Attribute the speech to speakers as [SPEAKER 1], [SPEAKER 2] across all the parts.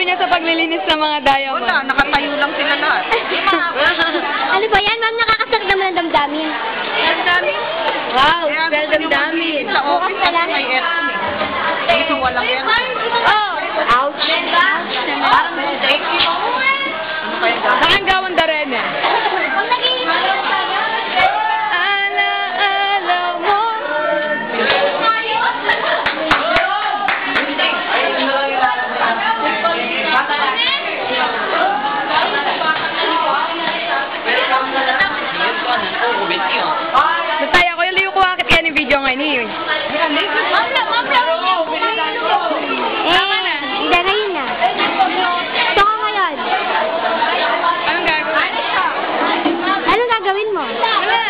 [SPEAKER 1] niya sa paglilinis ng mga diamond?
[SPEAKER 2] Wala, nakatayo lang sila lahat.
[SPEAKER 3] Ano ba yan, ma'am? Nakakasakit naman ang damdamin.
[SPEAKER 2] Damdamin?
[SPEAKER 1] Wow, spell damdamin.
[SPEAKER 2] Sa office kasi may aircon eh. Dito walang aircon.
[SPEAKER 1] Oh! Ouch!
[SPEAKER 2] Parang steak. Ano kaya gano'n?
[SPEAKER 1] Nakanggawan da rin eh. Ala mo. Nataya ko yung liyo ko akit kaya ni video ngayon eh.
[SPEAKER 3] Hindi, ngayon na. Ito ka ngayon.
[SPEAKER 1] Anong gagawin?
[SPEAKER 3] Anong gagawin mo?
[SPEAKER 1] Wala.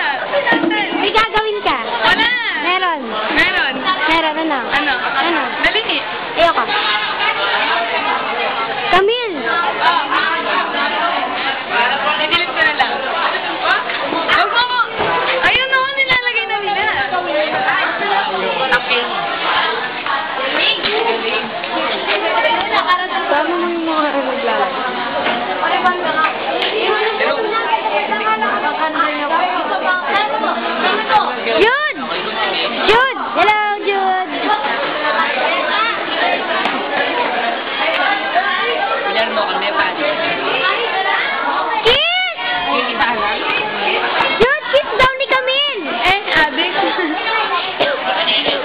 [SPEAKER 3] May gagawin ka?
[SPEAKER 1] Wala.
[SPEAKER 3] Meron.
[SPEAKER 1] Meron.
[SPEAKER 3] Meron, ano?
[SPEAKER 1] Ano?
[SPEAKER 3] Ano?
[SPEAKER 1] Dali.
[SPEAKER 3] Ayoko. Camille!
[SPEAKER 1] Didilit ko na lang. Huwag mo ko. Ayun o, nilalagay na nila.
[SPEAKER 2] Okay.
[SPEAKER 1] Tama nang mga naglalagay.
[SPEAKER 3] Jude! Jude! Hello, Jude!
[SPEAKER 2] Yan mo kami pa.
[SPEAKER 3] Kiss! Jude, kiss daw ni Camille!
[SPEAKER 1] Adik.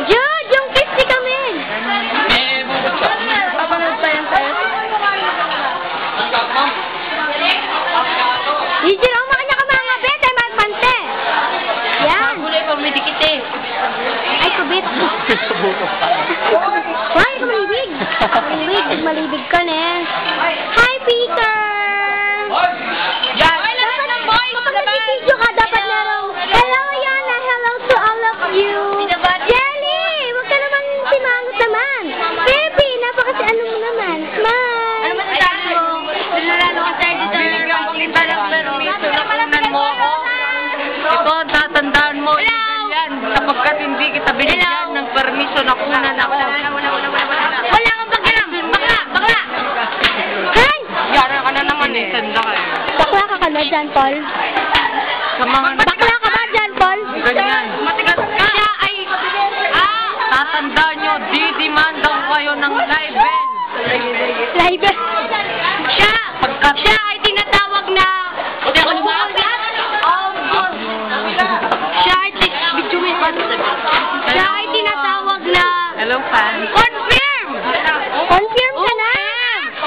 [SPEAKER 3] Jude, yung kiss ni Camille!
[SPEAKER 1] Papanood pa yan sa'yo.
[SPEAKER 3] Easy lang makanya ka mga bete, magpante! Yan!
[SPEAKER 2] Kulay pa may dikit eh.
[SPEAKER 3] Ay, kubit! Why, malibig! Malibig ka na. Hi, Peter!
[SPEAKER 2] Yan!
[SPEAKER 3] Kapag nag-video ka, dapat merong, hello, Yana! Hello to all of you! Jelly! Huwag ka naman simangot naman! Pepe! Napakasi ano mo naman? Smile!
[SPEAKER 2] Ano masasabi mo? Nalalo ka tayo dito. Binigyan ko kita ng permiso na kunan mo ako. Ito, tatandaan mo yung ganyan. Kapagkat hindi kita binigyan ng permiso na kunan ako.
[SPEAKER 3] Wala kang pakialam! Bakla! Hi!
[SPEAKER 2] Yara ka na naman eh. Sanda ka eh.
[SPEAKER 3] Bakla ka na dyan, Paul?
[SPEAKER 2] Sa mga
[SPEAKER 3] Bakla ka ba dyan, Paul?
[SPEAKER 2] ganyan. Matigas ka. Siya ay, tatandaan nyo, didimandang kayo ng libel.
[SPEAKER 3] Live.
[SPEAKER 2] Pagkat
[SPEAKER 3] Siya ay tinatawag na... Siya ay tinatawag na...
[SPEAKER 2] hello, fan.
[SPEAKER 3] Confirm! Confirm ka na!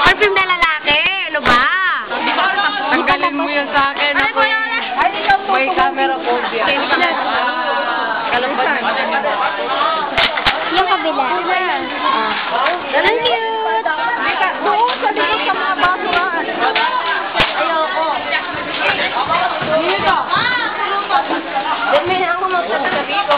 [SPEAKER 3] Confirm na lalaki. Ano ba?
[SPEAKER 2] Tanggalin mo yun sa akin. Ako may camera phobia. Kalaban.
[SPEAKER 3] Yung kabila. Ang cute!
[SPEAKER 2] Oo, sa likod sa mga basurahan. Ayoko. Dito. Dami na ako magsasabi ko.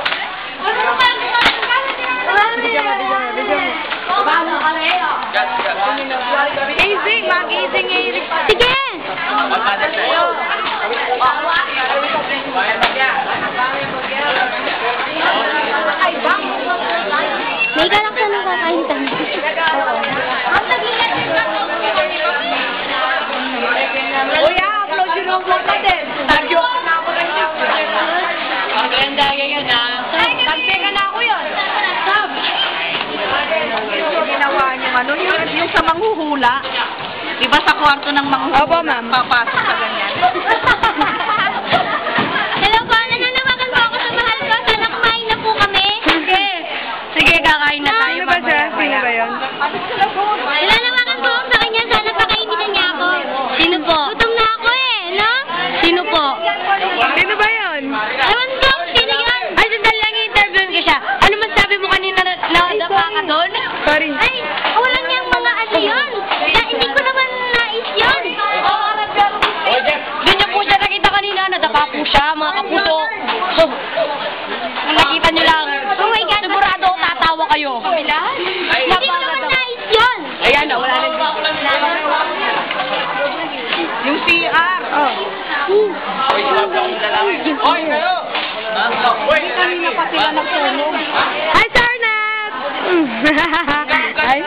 [SPEAKER 1] Easy, mag-easy ngayon.
[SPEAKER 3] Sige! May kalak ka nung kakaintan.
[SPEAKER 1] Kuya, upload yun ang vlog natin. Tagyo ka na ako ng
[SPEAKER 2] Maganda ganyan ha.
[SPEAKER 1] Tagpi ka na ako yun. Sab.
[SPEAKER 2] Yung ginawa niyo ano, yung sa manghuhula. Diba sa kwarto ng manghuhula?
[SPEAKER 1] Opo, ma'am.
[SPEAKER 2] Papasok sa ganyan.
[SPEAKER 3] Hello po, nananawagan po ako sa mahal ko. Sana kumain na po kami.
[SPEAKER 1] Sige.
[SPEAKER 2] Sige, kakain na tayo.
[SPEAKER 1] Sino ba siya? Sino ba yun?
[SPEAKER 3] Nananawagan po ako sa kanya. Sana pakainitan niya ako. Sino po? Gutom na ako eh, no? Sino po?
[SPEAKER 1] Sino ba yun?
[SPEAKER 3] Ewan ko, sino yun? Ay, sandali lang i-interview ko siya. Ano man sabi mo kanina na nadapa ka doon?
[SPEAKER 1] Sorry.
[SPEAKER 3] Ay, wala niyang mga ano yun. Hindi ko naman nais yun.
[SPEAKER 2] Ganyan po siya nakita kanina. Nadapa po siya, mga kapuso. Kung nakita niyo lang.
[SPEAKER 3] Oh my God.
[SPEAKER 2] Sigurado tatawa kayo.
[SPEAKER 3] Hindi ko naman nais yun.
[SPEAKER 2] Ayan na, wala nang yung CR.
[SPEAKER 1] Oh.
[SPEAKER 2] Oy, kayo! Oy, kanina pa sila nagtulog.
[SPEAKER 1] Hi, Sarnat! Hi.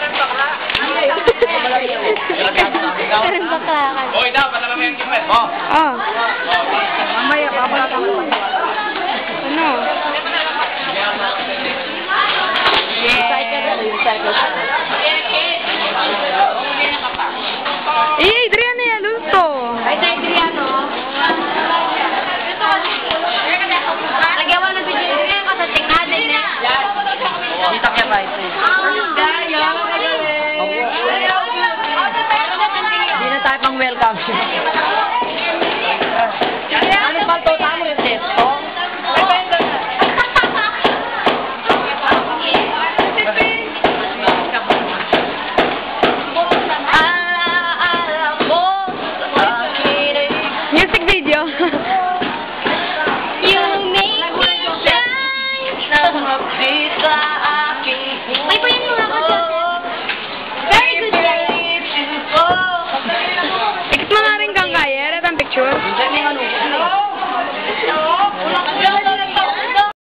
[SPEAKER 3] baklakan.
[SPEAKER 4] Hoy, dapat alam mo yung kimwet. Oh.
[SPEAKER 1] Oh.
[SPEAKER 2] Mamaya, babalik ako.
[SPEAKER 1] Ano? Adrian na yan, luto.
[SPEAKER 3] Ay, sa Adriano. Nagyawa na si Adriano ka sa tinghalin eh.
[SPEAKER 2] Kita kaya ba ito? Hindi na tayo pang welcome. Ano ba ito? Tama yung testo?
[SPEAKER 1] Music video.
[SPEAKER 3] You make me shine. May pa yan muna ko dyan. Very good, guys.
[SPEAKER 1] Ikot mo na rin kang kaya. Ito ang picture.